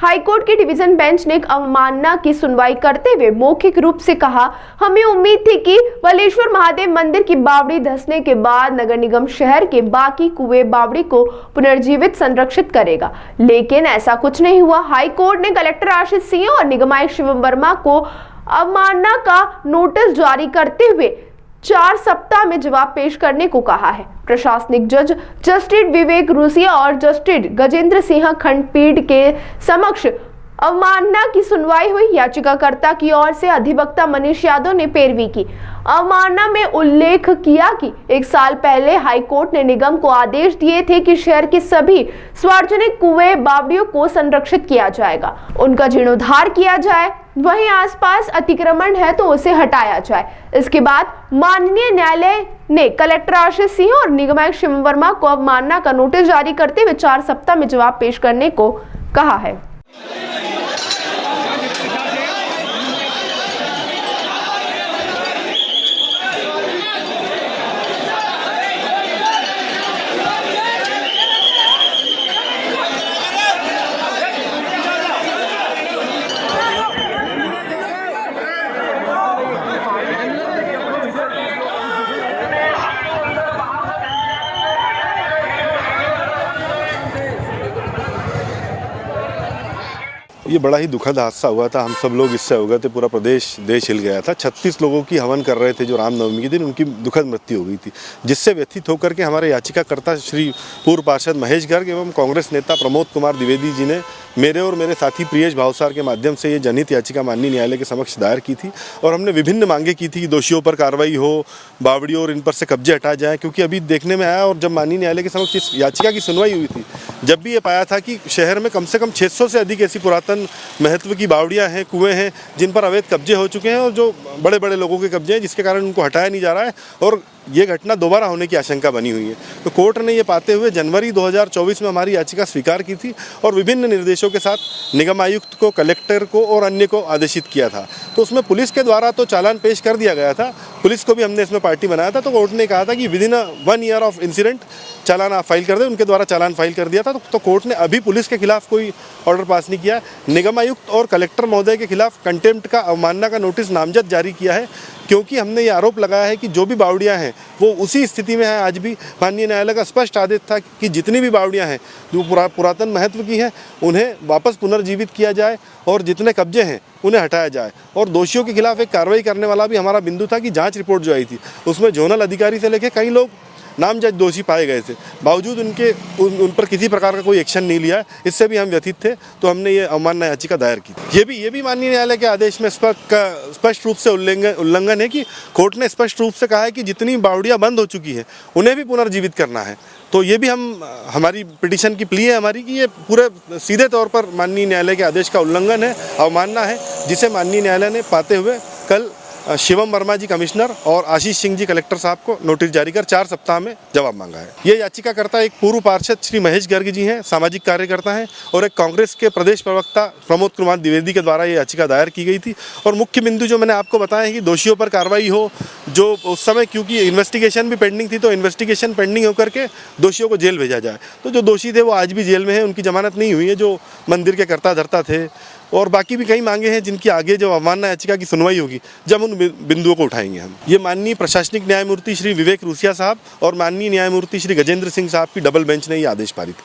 High court के division bench ने एक अवमानना की सुनवाई करते हुए मौखिक रूप से कहा, हमें उम्मीद थी कि बलेश्वर महादेव मंदिर की बावड़ी धंसने के बाद नगर निगम शहर के बाकी कुएं बावड़ी को पुनर्जीवित संरक्षित करेगा, लेकिन ऐसा कुछ नहीं हुआ। हाईकोर्ट ने कलेक्टर आशीष सिंह और निगम आयुक्त शिवम वर्मा को अवमानना का नोटिस जारी करते हुए 4 सप्ताह में जवाब पेश करने को कहा है। प्रशासनिक जज जस्टिस विवेक रूसिया और जस्टिस गजेंद्र सिंह खंडपीठ के समक्ष अवमानना की सुनवाई हुई। याचिकाकर्ता की ओर से अधिवक्ता मनीष यादव ने पैरवी की। अवमानना में उल्लेख किया कि 1 साल पहले हाईकोर्ट ने निगम को आदेश दिए थे कि शहर के सभी सार्वजनिक कुएं बावड़ियों को संरक्षित किया जाएगा, उनका जीर्णोद्धार किया जाए, वहीं आसपास अतिक्रमण है तो उसे हटाया जाए। इसके बाद माननीय न्यायालय ने कलेक्टर आशीष सिंह और निगम आयुक्त शिवम वर्मा को अवमानना का नोटिस जारी करते हुए 4 सप्ताह में जवाब पेश करने को कहा है। ये बड़ा ही दुखद हादसा हुआ था। हम सब लोग इससे अवगत थे, पूरा देश हिल गया था। 36 लोगों की हवन कर रहे थे जो रामनवमी के दिन, उनकी दुखद मृत्यु हो गई थी, जिससे व्यथित होकर के हमारे याचिकाकर्ता श्री पूर्व पार्षद महेश गर्ग एवं कांग्रेस नेता प्रमोद कुमार द्विवेदी जी ने मेरे और मेरे साथी प्रियेश भावसार के माध्यम से ये जनहित याचिका माननीय न्यायालय के समक्ष दायर की थी। और हमने विभिन्न मांगे की थी कि दोषियों पर कार्रवाई हो, बावड़ियों और इन पर से कब्जे हटा जाएं, क्योंकि अभी देखने में आया और जब माननीय न्यायालय के समक्ष इस याचिका की सुनवाई हुई थी, जब भी ये पाया था कि शहर में कम से कम 600 से अधिक ऐसी पुरातन महत्व की बावड़ियाँ हैं, कुएँ हैं, जिन पर अवैध कब्जे हो चुके हैं और जो बड़े बड़े लोगों के कब्जे हैं, जिसके कारण उनको हटाया नहीं जा रहा है और ये घटना दोबारा होने की आशंका बनी हुई है। तो कोर्ट ने ये पाते हुए जनवरी 2024 में हमारी याचिका स्वीकार की थी और विभिन्न निर्देशों के साथ निगम आयुक्त को, कलेक्टर को और अन्य को आदेशित किया था। तो उसमें पुलिस के द्वारा तो चालान पेश कर दिया गया था, पुलिस को भी हमने इसमें पार्टी बनाया था। तो कोर्ट ने कहा था कि विदिन 1 ईयर ऑफ इंसिडेंट चालान आप फाइल कर दें, उनके द्वारा चालान फाइल कर दिया था। तो कोर्ट ने अभी पुलिस के खिलाफ कोई ऑर्डर पास नहीं किया। निगम आयुक्त और कलेक्टर महोदय के खिलाफ कंटेम्प्ट का, अवमानना का नोटिस नामजद जारी किया है, क्योंकि हमने ये आरोप लगाया है कि जो भी बावड़ियाँ हैं वो उसी स्थिति में है आज भी। माननीय न्यायालय का स्पष्ट आदेश था कि जितनी भी बावड़ियाँ हैं जो पुरातन महत्व की हैं उन्हें वापस पुनर्जीवित किया जाए और जितने कब्जे हैं उन्हें हटाया जाए। और दोषियों के खिलाफ एक कार्रवाई करने वाला भी हमारा बिंदु था कि जांच रिपोर्ट जो आई थी उसमें जोनल अधिकारी से लेकर कई लोग नामजद दोषी पाए गए थे, बावजूद उन पर किसी प्रकार का कोई एक्शन नहीं लिया। इससे भी हम व्यथित थे, तो हमने ये अवमानना याचिका दायर की। ये भी माननीय न्यायालय के आदेश में स्पष्ट रूप से उल्लंघन है कि कोर्ट ने स्पष्ट रूप से कहा है कि जितनी बावड़ियाँ बंद हो चुकी है उन्हें भी पुनर्जीवित करना है। तो ये भी हमारी पिटीशन की प्ली है हमारी कि ये पूरे सीधे तौर पर माननीय न्यायालय के आदेश का उल्लंघन है, अवमानना है, जिसे माननीय न्यायालय ने पाते हुए कल शिवम वर्मा जी कमिश्नर और आशीष सिंह जी कलेक्टर साहब को नोटिस जारी कर 4 सप्ताह में जवाब मांगा है। ये याचिकाकर्ता एक पूर्व पार्षद श्री महेश गर्ग जी हैं, सामाजिक कार्यकर्ता हैं, और एक कांग्रेस के प्रदेश प्रवक्ता प्रमोद कुमार द्विवेदी के द्वारा ये याचिका दायर की गई थी। और मुख्य बिंदु जो मैंने आपको बताया है कि दोषियों पर कार्रवाई हो, जो उस समय क्योंकि इन्वेस्टिगेशन भी पेंडिंग थी, तो इन्वेस्टिगेशन पेंडिंग होकर के दोषियों को जेल भेजा जाए। तो जो दोषी थे वो आज भी जेल में हैं, उनकी जमानत नहीं हुई है, जो मंदिर के कर्ता धर्ता थे। और बाकी भी कई मांगे हैं जिनकी आगे जो अवमानना याचिका की सुनवाई होगी जब उन बिंदुओं को उठाएंगे हम। ये माननीय प्रशासनिक न्यायमूर्ति श्री विवेक रूसिया साहब और माननीय न्यायमूर्ति श्री गजेंद्र सिंह साहब की डबल बेंच ने ये आदेश पारित किया।